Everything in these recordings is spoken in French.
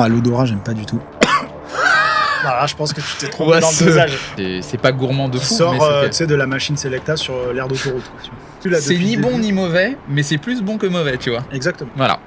Ah, l'odorat, j'aime pas du tout. Voilà, je pense que tu t'es trompé dans le dosage. C'est pas gourmand de Tu fou. sors mais tu sais, de la machine Selecta sur l'aire d'autoroute. c'est ni bon ni mauvais, mais c'est plus bon que mauvais, tu vois. Exactement. Voilà.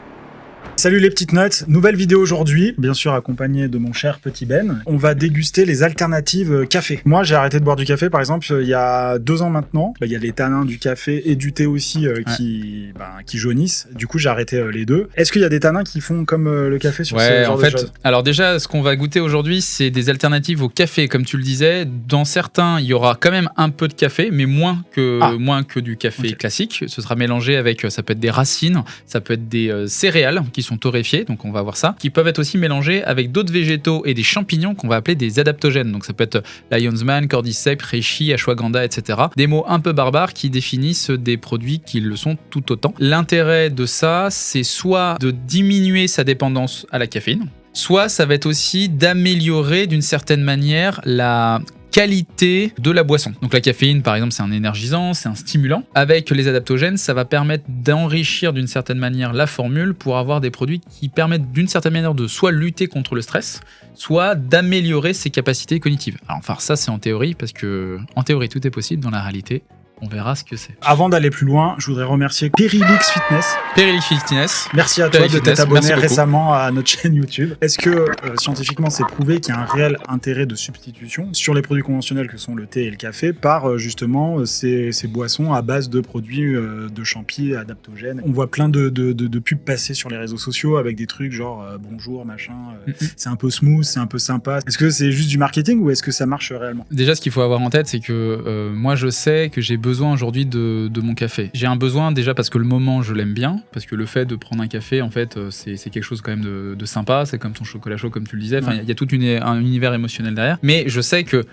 Salut les petites notes, nouvelle vidéo aujourd'hui, bien sûr accompagné de mon cher petit Ben. On va déguster les alternatives café. Moi j'ai arrêté de boire du café par exemple il y a 2 ans maintenant. Il y a les tanins du café et du thé aussi qui jaunissent. Du coup j'ai arrêté les deux. Est-ce qu'il y a des tanins qui font comme le café sur ce genre de choses ? Alors déjà ce qu'on va goûter aujourd'hui c'est des alternatives au café comme tu le disais. Dans certains il y aura quand même un peu de café mais moins que du café classique. Ce sera mélangé avec, ça peut être des racines, ça peut être des céréales qui sont torréfiés, donc on va voir ça, qui peuvent être aussi mélangés avec d'autres végétaux et des champignons qu'on va appeler des adaptogènes. Donc ça peut être Lion's Mane, Cordyceps, Reishi, Ashwagandha, etc. Des mots un peu barbares qui définissent des produits qui le sont tout autant. L'intérêt de ça, c'est soit de diminuer sa dépendance à la caféine, soit ça va être aussi d'améliorer d'une certaine manière la qualité de la boisson. Donc la caféine par exemple c'est un énergisant, c'est un stimulant. Avec les adaptogènes ça va permettre d'enrichir d'une certaine manière la formule pour avoir des produits qui permettent d'une certaine manière de soit lutter contre le stress, soit d'améliorer ses capacités cognitives. Alors enfin ça c'est en théorie parce que en théorie tout est possible, dans la réalité on verra ce que c'est. Avant d'aller plus loin, je voudrais remercier Perilix Fitness. Perilix Fitness. Merci à toi de t'être abonné récemment à notre chaîne YouTube. Est-ce que scientifiquement c'est prouvé qu'il y a un réel intérêt de substitution sur les produits conventionnels que sont le thé et le café par justement ces boissons à base de produits de champi adaptogènes. On voit plein de pubs passer sur les réseaux sociaux avec des trucs genre bonjour machin, c'est un peu smooth, c'est un peu sympa. Est-ce que c'est juste du marketing ou est-ce que ça marche réellement ? Déjà ce qu'il faut avoir en tête c'est que moi je sais que j'ai besoin aujourd'hui de mon café. J'ai un besoin déjà parce que le moment je l'aime bien, parce que le fait de prendre un café en fait c'est quelque chose quand même de sympa, c'est comme ton chocolat chaud comme tu le disais, enfin il y a tout un univers émotionnel derrière, mais je sais que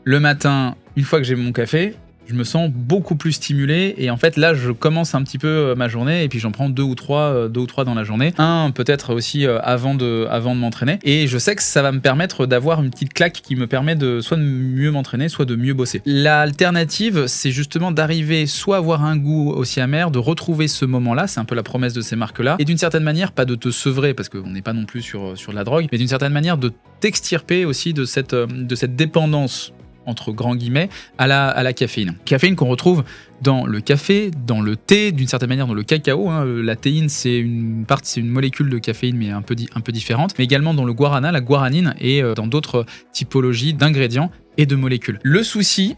le matin, une fois que j'ai mon café, je me sens beaucoup plus stimulé et en fait là je commence un petit peu ma journée et puis j'en prends deux ou trois dans la journée. Un peut-être aussi avant de m'entraîner et je sais que ça va me permettre d'avoir une petite claque qui me permet de soit de mieux m'entraîner, soit de mieux bosser. L'alternative c'est justement d'arriver soit à avoir un goût aussi amer, de retrouver ce moment-là, c'est un peu la promesse de ces marques-là, et d'une certaine manière pas de te sevrer parce qu'on n'est pas non plus sur de la drogue, mais d'une certaine manière de t'extirper aussi de cette dépendance entre grands guillemets, à la caféine. Caféine qu'on retrouve dans le café, dans le thé, d'une certaine manière dans le cacao. La théine, c'est une molécule de caféine, mais un peu différente. Mais également dans le guarana, la guaranine, et dans d'autres typologies d'ingrédients et de molécules. Le souci,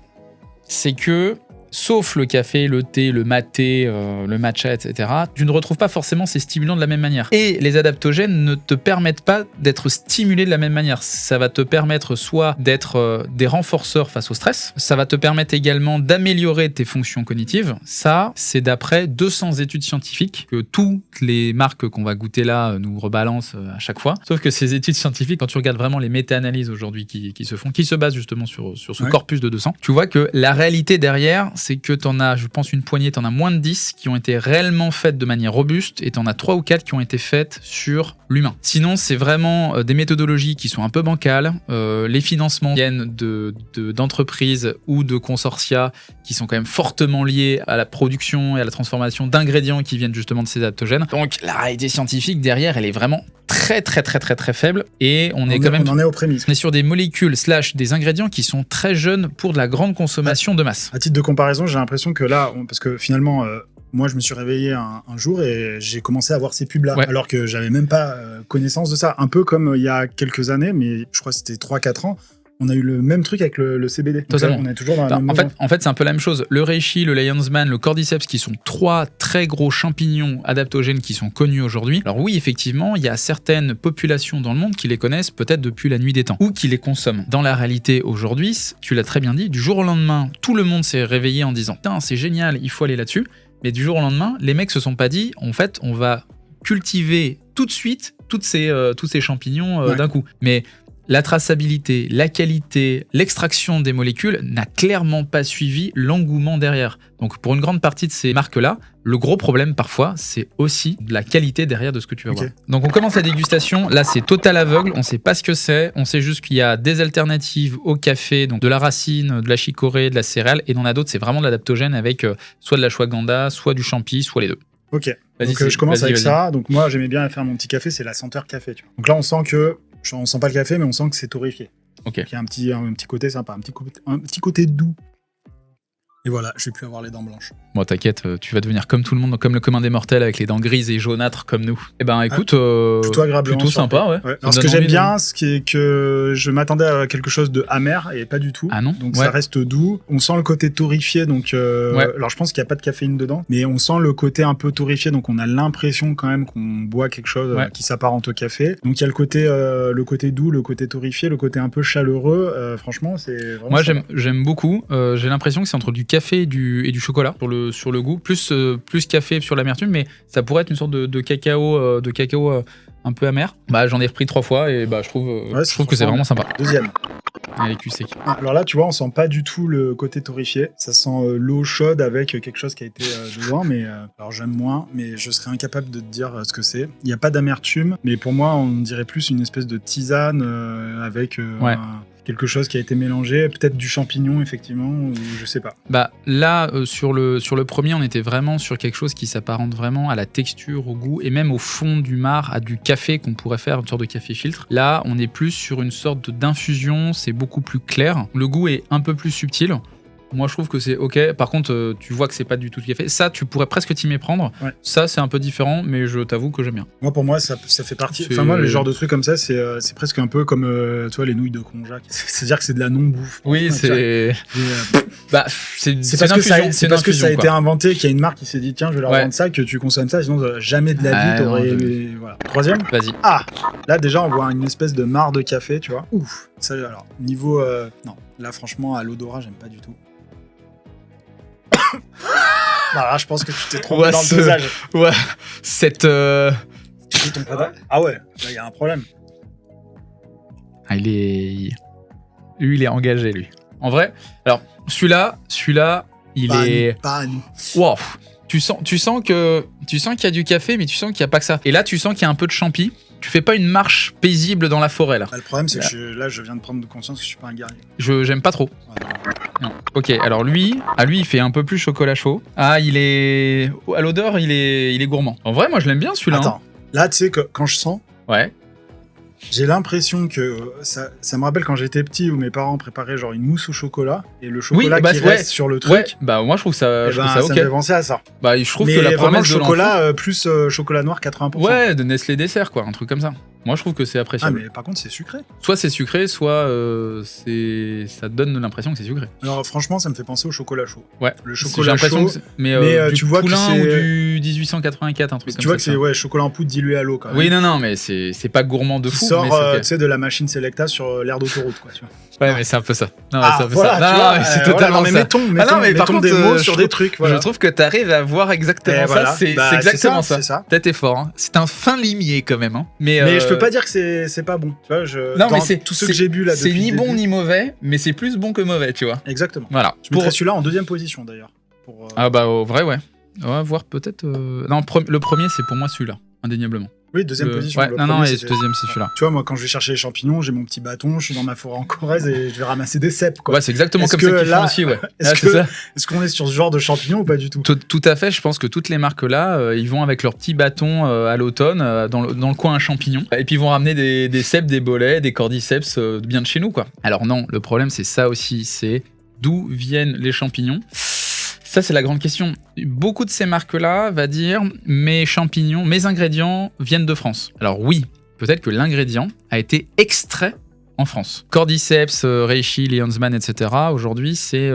c'est que sauf le café, le thé, le maté, le matcha, etc., tu ne retrouves pas forcément ces stimulants de la même manière. Et les adaptogènes ne te permettent pas d'être stimulé de la même manière. Ça va te permettre soit d'être des renforceurs face au stress, ça va te permettre également d'améliorer tes fonctions cognitives. Ça, c'est d'après 200 études scientifiques que toutes les marques qu'on va goûter là nous rebalancent à chaque fois. Sauf que ces études scientifiques, quand tu regardes vraiment les méta-analyses aujourd'hui qui se font, qui se basent justement sur ce corpus de 200, tu vois que la réalité derrière, c'est que t'en as, je pense, une poignée, t'en as moins de 10 qui ont été réellement faites de manière robuste et t'en as 3 ou 4 qui ont été faites sur l'humain. Sinon, c'est vraiment des méthodologies qui sont un peu bancales. Les financements viennent d'entreprises ou de consortia qui sont quand même fortement liés à la production et à la transformation d'ingrédients qui viennent justement de ces adaptogènes. Donc, la réalité scientifique derrière, elle est vraiment très faible et on en est aux prémices. On est sur des molécules / des ingrédients qui sont très jeunes pour de la grande consommation de masse. À titre de comparaison, j'ai l'impression que là, parce que finalement, moi je me suis réveillé un jour et j'ai commencé à voir ces pubs là, alors que j'avais même pas connaissance de ça. Un peu comme il y a quelques années, mais je crois que c'était 3-4 ans. On a eu le même truc avec le CBD. Totalement. On est toujours dans la même en fait, c'est un peu la même chose. Le reishi, le lion's mane, le cordyceps, qui sont 3 très gros champignons adaptogènes qui sont connus aujourd'hui. Alors oui, effectivement, il y a certaines populations dans le monde qui les connaissent peut-être depuis la nuit des temps ou qui les consomment. Dans la réalité aujourd'hui, tu l'as très bien dit, du jour au lendemain, tout le monde s'est réveillé en disant « Putain, c'est génial, il faut aller là-dessus ». Mais du jour au lendemain, les mecs se sont pas dit « En fait, on va cultiver tout de suite tous ces champignons d'un coup ». Mais la traçabilité, la qualité, l'extraction des molécules n'a clairement pas suivi l'engouement derrière. Donc pour une grande partie de ces marques-là, le gros problème parfois, c'est aussi de la qualité derrière de ce que tu vas voir. Donc on commence la dégustation, là c'est total aveugle, on sait pas ce que c'est, on sait juste qu'il y a des alternatives au café, donc de la racine, de la chicorée, de la céréale, et on a d'autres, c'est vraiment de l'adaptogène avec soit de l'ashwagandha, soit du champi, soit les deux. Ok. Vas-y, Donc je commence avec vas-y. ça. Donc moi, j'aimais bien faire mon petit café, c'est la senteur café. Tu vois. Donc là, on sent pas le café, mais on sent que c'est torréfié. Ok. Il y a un petit côté sympa, un petit côté doux. Et voilà, je vais plus avoir les dents blanches. Bon, t'inquiète, tu vas devenir comme tout le monde, comme le commun des mortels, avec les dents grises et jaunâtres comme nous. Eh ben, écoute, plutôt agréablement plutôt sympa, ouais. Alors, ce que j'aime bien, c'est que je m'attendais à quelque chose de amer et pas du tout. Ah non. Donc ça reste doux. On sent le côté torréfié, donc alors je pense qu'il n'y a pas de caféine dedans, mais on sent le côté un peu torréfié, donc on a l'impression quand même qu'on boit quelque chose qui s'apparente au café. Donc il y a le côté doux, le côté torréfié, le côté un peu chaleureux. Franchement, c'est vraiment. Moi, j'aime beaucoup. J'ai l'impression que c'est entre du café et du chocolat sur le goût, plus café sur l'amertume, mais ça pourrait être une sorte de cacao un peu amer. Bah, j'en ai repris 3 fois et bah, je trouve que c'est vraiment sympa. Deuxième. Allez, QC. Alors là, tu vois, on sent pas du tout le côté torréfié. Ça sent l'eau chaude avec quelque chose qui a été dedans, mais alors j'aime moins, mais je serais incapable de te dire ce que c'est. Il n'y a pas d'amertume, mais pour moi, on dirait plus une espèce de tisane avec quelque chose qui a été mélangé, peut-être du champignon, effectivement, ou je sais pas. Bah là, sur le premier, on était vraiment sur quelque chose qui s'apparente vraiment à la texture, au goût, et même au fond du marc, à du café qu'on pourrait faire, une sorte de café filtre. Là, on est plus sur une sorte d'infusion, c'est beaucoup plus clair. Le goût est un peu plus subtil. Moi, je trouve que c'est ok. Par contre, tu vois que c'est pas du tout du café. Ça, tu pourrais presque t'y méprendre. Ouais. Ça, c'est un peu différent, mais je t'avoue que j'aime bien. Moi, pour moi, ça fait partie. Enfin, moi, le genre de truc comme ça, c'est presque un peu comme, tu vois, les nouilles de konjac. C'est-à-dire que c'est de la non-bouffe. Oui, c'est. C'est parce que ça a été inventé, qu'il y a une marque qui s'est dit, tiens, je vais leur vendre ça, que tu consommes ça, sinon jamais de la vie t'aurais. Voilà. Troisième. Vas-y. Ah, là déjà, on voit une espèce de mare de café, tu vois. Ouf. Ça, alors, niveau, non, là, franchement, à l'odorat, j'aime pas du tout. Là, je pense que tu t'es trompé dans le dosage. Ouais, cette. Ah ouais, là, il y a un problème. Lui, il est engagé, lui. En vrai, alors, celui-là, il est. Pas à nous. Wow. Tu sens qu'il y a du café, mais tu sens qu'il n'y a pas que ça. Et là, tu sens qu'il y a un peu de champi. Tu fais pas une marche paisible dans la forêt, là. Le problème, c'est que je viens de prendre conscience que je suis pas un guerrier. J'aime pas trop. Non. Ok, alors lui, il fait un peu plus chocolat chaud. Ah, il est... À l'odeur, il est gourmand. En vrai, moi, je l'aime bien, celui-là. Attends, là, tu sais que quand je sens... Ouais. J'ai l'impression que ça me rappelle quand j'étais petit où mes parents préparaient genre une mousse au chocolat et le chocolat qui reste sur le truc. Ouais, bah moi je trouve ça ok. Ça me fait penser à ça. Bah je trouve mais que la promesse de chocolat plus chocolat noir 80%. Ouais, de Nestlé dessert quoi, un truc comme ça. Moi je trouve que c'est appréciable. Ah mais par contre c'est sucré. Soit c'est sucré, soit ça donne l'impression que c'est sucré. Alors franchement ça me fait penser au chocolat chaud. Ouais. Le chocolat chaud. Mais du tu vois Poulain que c'est ou du 1884, un truc comme ça. Tu vois que c'est chocolat en poudre dilué à l'eau quand même. Oui non mais c'est pas gourmand de fou. Sort tu sais de la machine Selecta sur l'aire d'autoroute quoi tu vois. Ouais mais c'est un peu ça. Non, c'est un peu ça. Non, c'est totalement ça. Mettons des mots sur des trucs. Je trouve que t'arrives à voir exactement ça. C'est exactement ça. Peut-être t'es fort. C'est un fin limier quand même. Mais je peux pas dire que c'est pas bon. Tu vois, non, mais c'est tout ce que j'ai bu là. C'est ni bon ni mauvais, mais c'est plus bon que mauvais, tu vois. Exactement. Voilà. Je mettrais celui-là en deuxième position d'ailleurs. Ah bah au vrai ouais. Ouais, voir peut-être. Non, le premier c'est pour moi celui-là, indéniablement. Oui, deuxième position. Ouais, non, et deuxième c'est celui-là. Tu vois, moi quand je vais chercher les champignons, j'ai mon petit bâton, je suis dans ma forêt en Corrèze et je vais ramasser des cèpes. Quoi. Ouais, c'est exactement comme ça qu'ils font aussi, ouais. Est-ce qu'on est sur ce genre de champignons ou pas du tout? Tout à fait, je pense que toutes les marques là, ils vont avec leur petit bâton à l'automne, dans le coin à champignons, et puis ils vont ramener des cèpes, des bolets, des cordyceps bien de chez nous, quoi. Alors non, le problème c'est ça aussi, c'est d'où viennent les champignons. Ça, c'est la grande question. Beaucoup de ces marques-là va dire mes champignons, mes ingrédients viennent de France. Alors oui, peut-être que l'ingrédient a été extrait en France. Cordyceps, reishi, Leonsman, etc. Aujourd'hui, c'est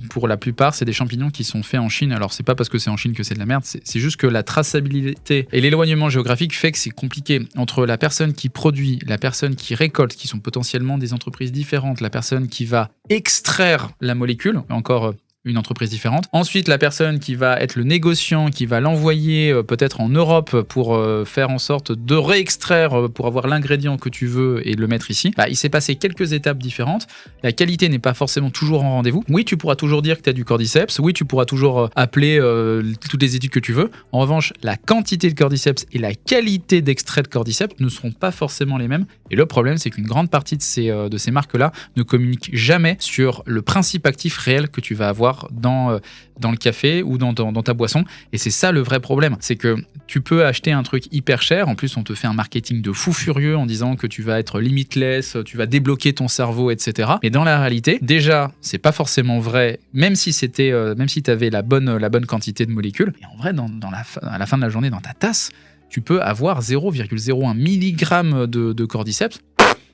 pour la plupart, c'est des champignons qui sont faits en Chine. Alors c'est pas parce que c'est en Chine que c'est de la merde, c'est juste que la traçabilité et l'éloignement géographique fait que c'est compliqué entre la personne qui produit, la personne qui récolte, qui sont potentiellement des entreprises différentes, la personne qui va extraire la molécule, encore une entreprise différente. Ensuite, la personne qui va être le négociant, qui va l'envoyer peut-être en Europe pour faire en sorte de réextraire, pour avoir l'ingrédient que tu veux et le mettre ici. Bah, il s'est passé quelques étapes différentes. La qualité n'est pas forcément toujours en rendez-vous. Oui, tu pourras toujours dire que tu as du cordyceps. Oui, tu pourras toujours appeler toutes les études que tu veux. En revanche, la quantité de cordyceps et la qualité d'extrait de cordyceps ne seront pas forcément les mêmes. Et le problème, c'est qu'une grande partie de ces marques-là ne communiquent jamais sur le principe actif réel que tu vas avoir avoir dans le café ou dans ta boisson. Et c'est ça le vrai problème. C'est que tu peux acheter un truc hyper cher. En plus, on te fait un marketing de fou furieux en disant que tu vas être limitless, tu vas débloquer ton cerveau, etc. Mais dans la réalité, déjà, c'est pas forcément vrai, même si tu avais la bonne quantité de molécules. Et en vrai, à la fin de la journée, dans ta tasse, tu peux avoir 0,01 mg de cordyceps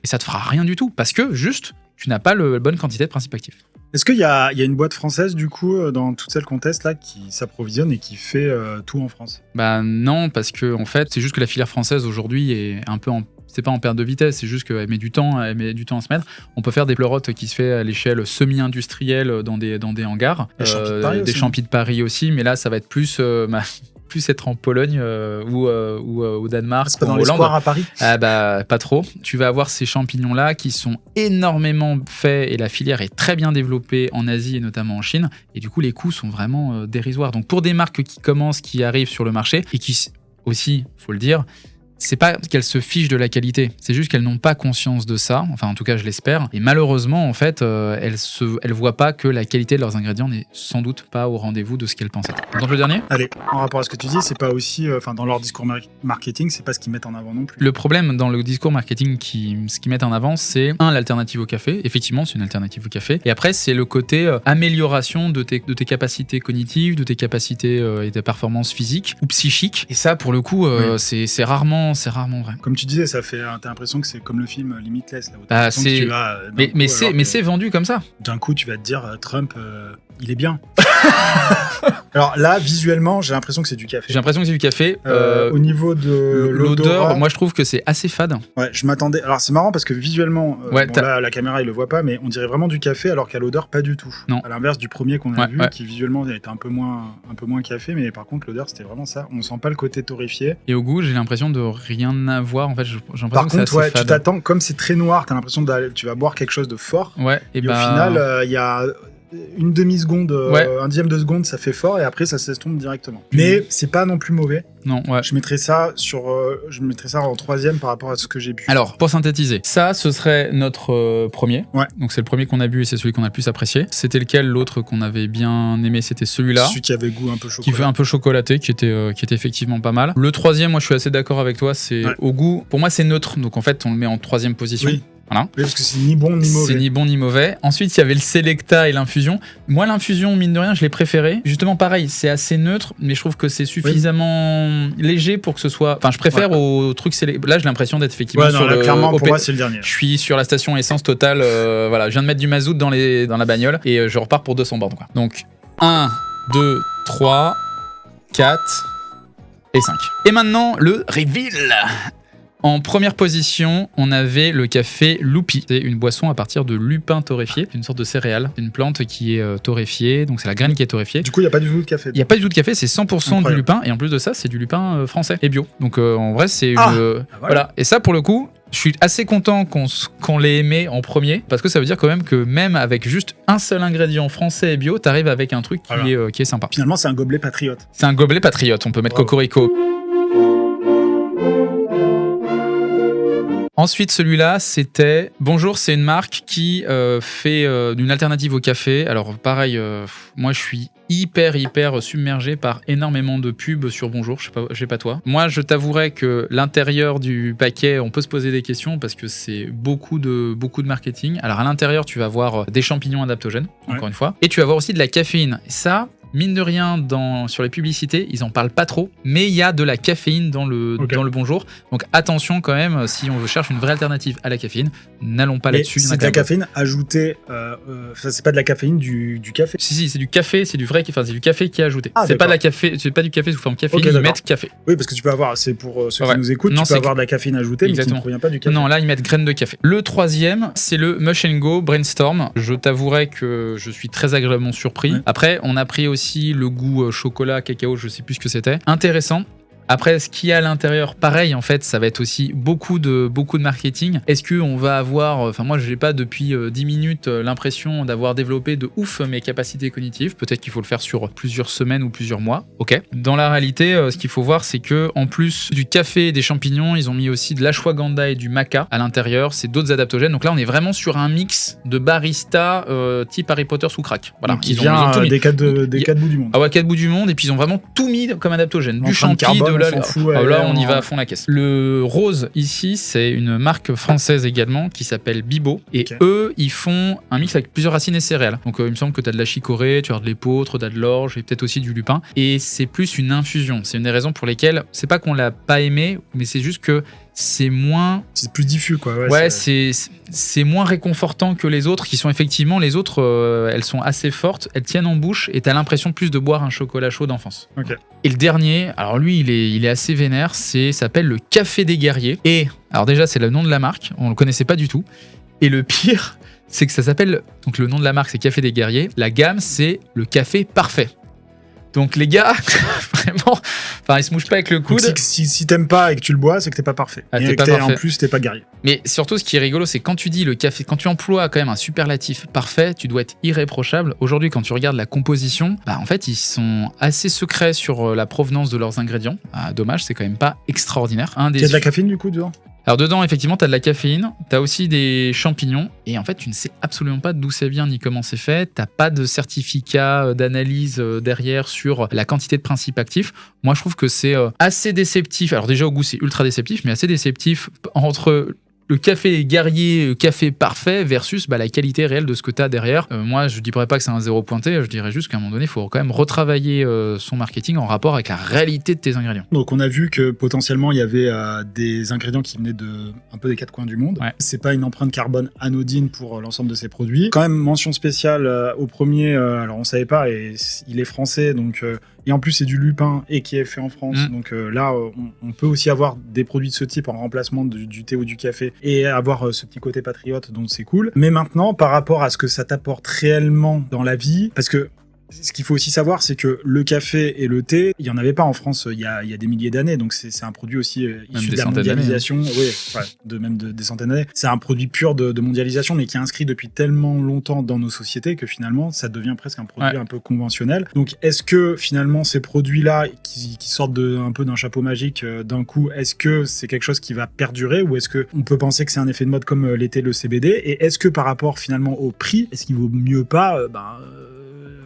et ça te fera rien du tout parce que juste, tu n'as pas la bonne quantité de principes actifs. Est-ce qu'il y a une boîte française, du coup, dans toutes celles qu'on teste, là, qui s'approvisionne et qui fait tout en France ? Bah non, parce que en fait, c'est juste que la filière française aujourd'hui est un peu c'est pas en perte de vitesse, c'est juste qu'elle met du temps à se mettre. On peut faire des pleurotes qui se fait à l'échelle semi-industrielle dans des hangars. Des champis de Paris aussi, mais là, ça va être plus être en Pologne ou au Danemark. C'est pas dans les squares à Paris ? Ah bah pas trop. Tu vas avoir ces champignons-là qui sont énormément faits et la filière est très bien développée en Asie et notamment en Chine. Et du coup, les coûts sont vraiment dérisoires. Donc pour des marques qui arrivent sur le marché et qui aussi, faut le dire, c'est pas qu'elles se fichent de la qualité, c'est juste qu'elles n'ont pas conscience de ça, enfin en tout cas je l'espère, et malheureusement en fait elles voient pas que la qualité de leurs ingrédients n'est sans doute pas au rendez-vous de ce qu'elles pensaient. Donc le dernier ? Allez, en rapport à ce que tu dis, c'est pas aussi, dans leur discours marketing, c'est pas ce qu'ils mettent en avant non plus. Le problème dans le discours marketing ce qu'ils mettent en avant, c'est l'alternative au café, effectivement c'est une alternative au café, et après c'est le côté amélioration de tes capacités cognitives, de tes capacités et tes performances physiques ou psychiques, et ça pour le coup oui. c'est rarement vrai. Comme tu disais, t'as l'impression que c'est comme le film Limitless. Là, mais c'est vendu comme ça. D'un coup, tu vas te dire, Trump, il est bien. Alors là, visuellement, j'ai l'impression que c'est du café. Au niveau de l'odeur, moi je trouve que c'est assez fade. Ouais, je m'attendais. Alors c'est marrant parce que visuellement, là, la caméra il le voit pas, mais on dirait vraiment du café, alors qu'à l'odeur pas du tout. Non. À l'inverse du premier qu'on a vu, qui visuellement était un peu moins café, mais par contre l'odeur c'était vraiment ça. On sent pas le côté torréfié. Et au goût, j'ai l'impression de rien avoir. En fait, j'ai l'impression par que contre, c'est assez fade. Tu t'attends, comme c'est très noir, t'as l'impression tu vas boire quelque chose de fort. Ouais. Et au final, il y a une demi-seconde, un dixième de seconde, ça fait fort et après ça s'estompe directement. Mais c'est pas non plus mauvais. Non, ouais. Je mettrais ça en troisième par rapport à ce que j'ai bu. Alors, pour synthétiser, ça, ce serait notre premier. Ouais. Donc c'est le premier qu'on a bu et c'est celui qu'on a le plus apprécié. C'était lequel ? L'autre qu'on avait bien aimé, c'était celui-là. Celui qui avait goût un peu chocolat. Qui fait un peu chocolaté, qui était effectivement pas mal. Le troisième, moi je suis assez d'accord avec toi, c'est au goût. Pour moi, c'est neutre. Donc en fait, on le met en troisième position. Oui. Voilà. Oui, parce que c'est ni bon ni mauvais. C'est ni bon ni mauvais. Ensuite, il y avait le Selecta et l'infusion. Moi, l'infusion, mine de rien, je l'ai préféré. Justement, pareil, c'est assez neutre, mais je trouve que c'est suffisamment léger pour que ce soit. Enfin, je préfère au truc Selecta. Là, j'ai l'impression d'être effectivement sur le. Clairement, pour moi, c'est le dernier. Je suis sur la station essence totale. Voilà, je viens de mettre du mazout dans la bagnole et je repars pour 200 bornes, quoi. Donc, 1, 2, 3, 4 et 5. Et maintenant, le reveal. En première position, on avait le café Loupi. C'est une boisson à partir de lupin torréfié. C'est une sorte de céréale. C'est une plante qui est torréfiée, donc c'est la graine qui est torréfiée. Du coup, il n'y a pas du tout de café. Il n'y a pas du tout de café, c'est 100% du lupin. Et en plus de ça, c'est du lupin français et bio. Donc en vrai, c'est voilà. Et ça, pour le coup, je suis assez content qu'on l'ait aimé en premier, parce que ça veut dire quand même que même avec juste un seul ingrédient français et bio, t'arrives avec un truc qui est sympa. Finalement, c'est un gobelet patriote. C'est un gobelet patriote. On peut mettre Cocorico. Ensuite, celui-là, c'était... Bonjour, c'est une marque qui fait une alternative au café. Alors, pareil, moi, je suis hyper submergé par énormément de pubs sur Bonjour, je sais pas toi. Moi, je t'avouerais que l'intérieur du paquet, on peut se poser des questions parce que c'est beaucoup de marketing. Alors, à l'intérieur, tu vas voir des champignons adaptogènes, encore une fois, et tu vas voir aussi de la caféine. Et ça... Mine de rien, sur les publicités, ils en parlent pas trop, mais il y a de la caféine dans le Bonjour. Donc attention quand même, si on cherche une vraie alternative à la caféine, n'allons pas là-dessus. C'est de la caféine ajoutée, c'est pas de la caféine du café. Si, c'est du café, c'est du vrai, c'est du café qui est ajouté. C'est pas du café sous forme caféine, ils mettent café. Oui, parce que tu peux avoir, c'est pour ceux qui nous écoutent, tu peux avoir de la caféine ajoutée, mais qui ne provient pas du café. Non, là ils mettent graines de café. Le troisième, c'est le Mush & Go Brainstorm. Je t'avouerai que je suis très agréablement surpris. Ouais. Après, on a pris aussi le goût chocolat, cacao, je sais plus ce que c'était. Intéressant. Après, ce qu'il y a à l'intérieur, pareil, en fait, ça va être aussi beaucoup de marketing. Est-ce qu'on va avoir... Enfin, moi, je n'ai pas depuis 10 minutes l'impression d'avoir développé de ouf mes capacités cognitives. Peut-être qu'il faut le faire sur plusieurs semaines ou plusieurs mois. Ok. Dans la réalité, ce qu'il faut voir, c'est que en plus du café et des champignons, ils ont mis aussi de l'ashwagandha et du maca à l'intérieur. C'est d'autres adaptogènes. Donc là, on est vraiment sur un mix de barista type Harry Potter sous crack. Voilà. Donc, ils ont tout mis. Des quatre bouts du monde. Ah ouais, 4 bouts du monde. Et puis ils ont vraiment tout mis comme adaptogène. Du champi, de la... là, on y va à fond la caisse. Le rose ici, c'est une marque française également qui s'appelle Bibo. Et eux, ils font un mix avec plusieurs racines et céréales. Donc il me semble que tu as de la chicorée, tu as de l'épeautre, tu as de l'orge et peut-être aussi du lupin. Et c'est plus une infusion. C'est une des raisons pour lesquelles, c'est pas qu'on l'a pas aimé, mais c'est juste que c'est moins... C'est plus diffus, quoi. Ouais, c'est moins réconfortant que les autres, qui sont effectivement... Les autres, elles sont assez fortes, elles tiennent en bouche, et t'as l'impression plus de boire un chocolat chaud d'enfance. Okay. Et le dernier, alors lui, il est assez vénère, s'appelle le Café des Guerriers. Et, alors déjà, c'est le nom de la marque, on le connaissait pas du tout. Et le pire, c'est que ça s'appelle... Donc le nom de la marque, c'est Café des Guerriers. La gamme, c'est le café parfait. Donc les gars, vraiment, enfin ils se mouchent pas avec le coude. Donc, si t'aimes pas et que tu le bois, c'est que t'es pas parfait. Et en plus t'es pas guerrier. Mais surtout, ce qui est rigolo, c'est quand tu dis le café, quand tu emploies quand même un superlatif parfait, tu dois être irréprochable. Aujourd'hui, quand tu regardes la composition, bah en fait ils sont assez secrets sur la provenance de leurs ingrédients. Ah, dommage, c'est quand même pas extraordinaire. Il y a de la caféine du coup dedans? Alors dedans, effectivement, t'as de la caféine, t'as aussi des champignons, et en fait, tu ne sais absolument pas d'où ça vient ni comment c'est fait. T'as pas de certificat d'analyse derrière sur la quantité de principes actifs. Moi, je trouve que c'est assez déceptif. Alors déjà, au goût, c'est ultra déceptif, mais assez déceptif entre le café guerrier, café parfait versus la qualité réelle de ce que tu as derrière. Moi, je ne dirais pas que c'est un zéro pointé, je dirais juste qu'à un moment donné, il faut quand même retravailler son marketing en rapport avec la réalité de tes ingrédients. Donc, on a vu que potentiellement, il y avait des ingrédients qui venaient un peu des quatre coins du monde. Ouais. C'est pas une empreinte carbone anodine pour l'ensemble de ces produits. Quand même, mention spéciale au premier, alors on savait pas, et il est français, donc... Et en plus, c'est du lupin et qui est fait en France. Donc là, on peut aussi avoir des produits de ce type en remplacement du thé ou du café et avoir ce petit côté patriote, donc c'est cool. Mais maintenant, par rapport à ce que ça t'apporte réellement dans la vie, parce que ce qu'il faut aussi savoir, c'est que le café et le thé, il n'y en avait pas en France il y a des milliers d'années, donc c'est un produit aussi issu de la mondialisation, des centaines d'années. C'est un produit pur de mondialisation, mais qui est inscrit depuis tellement longtemps dans nos sociétés que finalement, ça devient presque un produit un peu conventionnel. Donc, est-ce que finalement, ces produits-là, qui sortent un peu d'un chapeau magique d'un coup, est-ce que c'est quelque chose qui va perdurer, ou est-ce qu'on peut penser que c'est un effet de mode comme l'était le CBD, et est-ce que par rapport finalement au prix, est-ce qu'il vaut mieux pas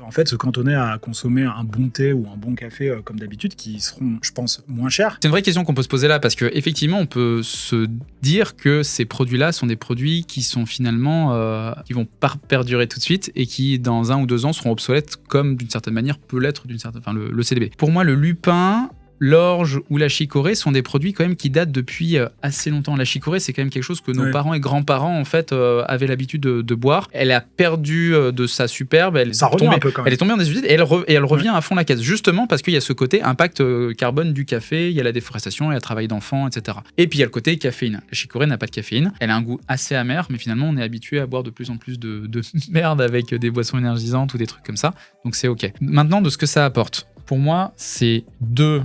en fait, se cantonner à consommer un bon thé ou un bon café comme d'habitude, qui seront, je pense, moins chers? C'est une vraie question qu'on peut se poser là, parce qu'effectivement, on peut se dire que ces produits-là sont des produits qui sont finalement, qui vont pas perdurer tout de suite et qui, dans 1 ou 2 ans, seront obsolètes, comme d'une certaine manière peut l'être le CBD. Pour moi, le lupin, l'orge ou la chicorée sont des produits quand même qui datent depuis assez longtemps. La chicorée, c'est quand même quelque chose que nos parents et grands-parents en fait avaient l'habitude de boire. Elle a perdu de sa superbe. Elle est tombée en désuétude et elle revient à fond la caisse, justement parce qu'il y a ce côté impact carbone du café, il y a la déforestation, il y a le travail d'enfants, etc. Et puis il y a le côté caféine. La chicorée n'a pas de caféine. Elle a un goût assez amer, mais finalement on est habitué à boire de plus en plus de merde avec des boissons énergisantes ou des trucs comme ça. Donc c'est ok. Maintenant, de ce que ça apporte. Pour moi, c'est 2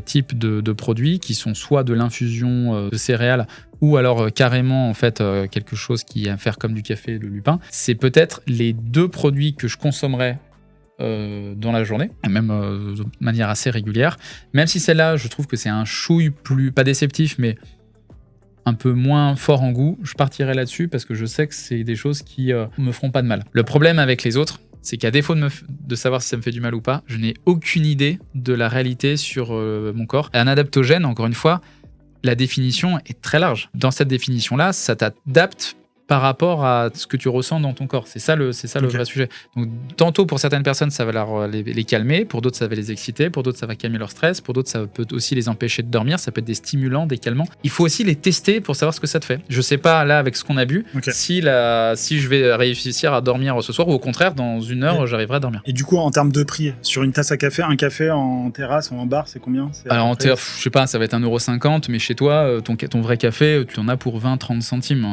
types de produits qui sont soit de l'infusion de céréales ou alors carrément en fait quelque chose qui a à faire comme du café, le lupin. C'est peut-être les 2 produits que je consommerais dans la journée, et même de manière assez régulière. Même si celle-là, je trouve que c'est un chouille plus, pas déceptif, mais un peu moins fort en goût, je partirai là-dessus parce que je sais que c'est des choses qui me feront pas de mal. Le problème avec les autres, c'est qu'à défaut de savoir si ça me fait du mal ou pas, je n'ai aucune idée de la réalité sur mon corps. Et un adaptogène, encore une fois, la définition est très large. Dans cette définition-là, ça t'adapte par rapport à ce que tu ressens dans ton corps. C'est ça le vrai sujet. Donc, tantôt, pour certaines personnes, ça va les calmer, pour d'autres, ça va les exciter, pour d'autres, ça va calmer leur stress, pour d'autres, ça peut aussi les empêcher de dormir, ça peut être des stimulants, des calmants. Il faut aussi les tester pour savoir ce que ça te fait. Je sais pas, là, avec ce qu'on a bu, si je vais réussir à dormir ce soir, ou au contraire, dans 1 heure, j'arriverai à dormir. Et du coup, en termes de prix, sur une tasse à café, un café en terrasse ou en bar, c'est combien? Alors, en terrasse, je sais pas, ça va être 1,50 €, mais chez toi, ton vrai café, tu en as pour 20-30 centimes.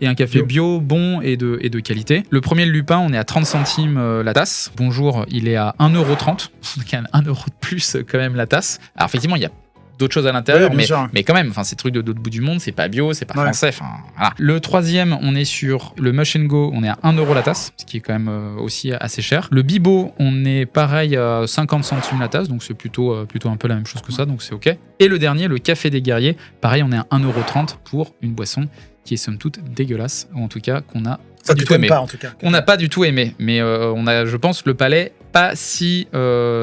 Et un café bio, bon et de qualité. Le premier, le lupin, on est à 30 centimes la tasse. Bonjour, il est à 1,30 €. Donc, il y a 1 € de plus quand même la tasse. Alors, effectivement, il y a d'autres choses à l'intérieur, bien sûr. mais quand même, enfin, ces trucs de l'autre bout du monde, c'est pas bio, c'est pas français. Enfin, voilà. Le troisième, on est sur le Mush & Go, on est à 1 € la tasse, ce qui est quand même aussi assez cher. Le Bibo, on est pareil à 50 centimes la tasse, donc c'est plutôt un peu la même chose que ça, donc c'est ok. Et le dernier, le Café des Guerriers, pareil, on est à 1,30 € pour une boisson qui est somme toute dégueulasse, ou en tout cas qu'on a pas du tout aimé. On n'a pas du tout aimé, mais on a, je pense, le palais pas si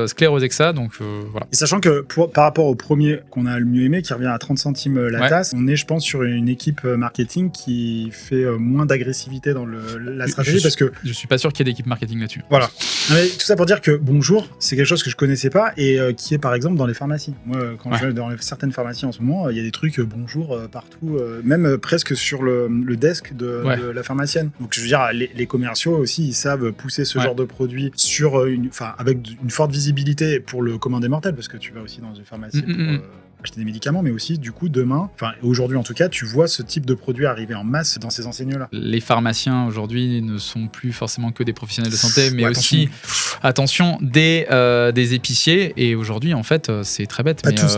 sclérosé que ça, donc voilà. Et sachant que par rapport au premier qu'on a le mieux aimé, qui revient à 30 centimes la tasse, on est, je pense, sur une équipe marketing qui fait moins d'agressivité dans la stratégie, parce que je suis pas sûr qu'il y ait d'équipe marketing là-dessus. Voilà. Mais tout ça pour dire que Bonjour, c'est quelque chose que je connaissais pas et qui est par exemple dans les pharmacies. Moi, quand je vais dans certaines pharmacies en ce moment, il y a des trucs Bonjour partout, même presque sur le desk de la pharmacienne. Donc je veux dire, les commerciaux aussi, ils savent pousser ce genre de produit sur avec une forte visibilité pour le commun des mortels, parce que tu vas aussi dans une pharmacie pour acheter des médicaments, mais aussi du coup demain, aujourd'hui en tout cas, tu vois ce type de produit arriver en masse dans ces enseignes-là. Les pharmaciens aujourd'hui ne sont plus forcément que des professionnels de santé, mais aussi, attention, des épiciers. Et aujourd'hui, en fait, c'est très bête. Pas tous.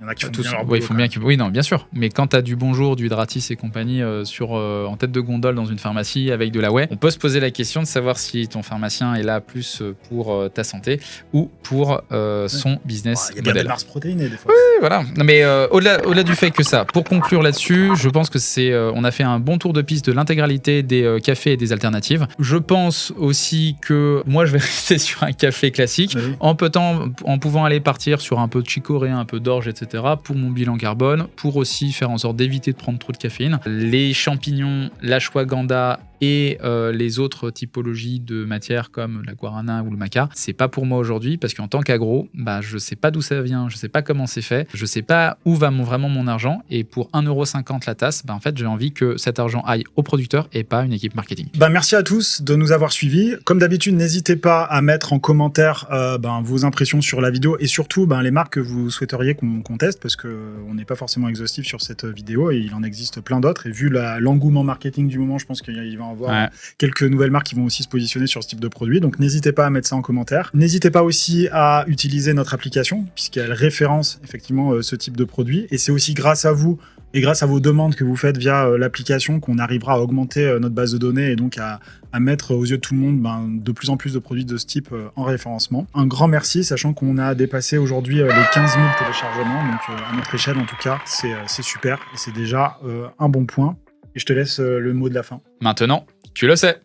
Il y en a qui font bien leur boulot, oui, non, bien sûr. Mais quand tu as du Bonjour, du Hydratis et compagnie en tête de gondole dans une pharmacie avec de la whey, on peut se poser la question de savoir si ton pharmacien est là plus pour ta santé ou pour son business model. Il y a bien des Mars protéinées des fois. Oui, voilà. Mais au-delà du fait que ça, pour conclure là-dessus, je pense que on a fait un bon tour de piste de l'intégralité des cafés et des alternatives. Je pense aussi que moi, je vais rester sur un café classique, en pouvant aller partir sur un peu de chicorée, un peu d'orge, etc. pour mon bilan carbone, pour aussi faire en sorte d'éviter de prendre trop de caféine. Les champignons, l'ashwagandha et les autres typologies de matières comme la guarana ou le maca, c'est pas pour moi aujourd'hui, parce qu'en tant qu'agro, je sais pas d'où ça vient, je sais pas comment c'est fait, je sais pas où va vraiment mon argent, et pour 1,50 € la tasse, en fait j'ai envie que cet argent aille au producteur et pas à une équipe marketing. Merci à tous de nous avoir suivis. Comme d'habitude, n'hésitez pas à mettre en commentaire vos impressions sur la vidéo, et surtout les marques que vous souhaiteriez qu'on teste, parce qu'on n'est pas forcément exhaustif sur cette vidéo et il en existe plein d'autres, et vu l'engouement marketing du moment, je pense qu'il va en avoir quelques nouvelles marques qui vont aussi se positionner sur ce type de produit, donc n'hésitez pas à mettre ça en commentaire. N'hésitez pas aussi à utiliser notre application, puisqu'elle référence effectivement ce type de produit, et c'est aussi grâce à vous et grâce à vos demandes que vous faites via l'application qu'on arrivera à augmenter notre base de données et donc à mettre aux yeux de tout le monde de plus en plus de produits de ce type en référencement. Un grand merci, sachant qu'on a dépassé aujourd'hui les 15 000 téléchargements, donc à notre échelle en tout cas, c'est super, et c'est déjà un bon point. Et je te laisse le mot de la fin. Maintenant, tu le sais.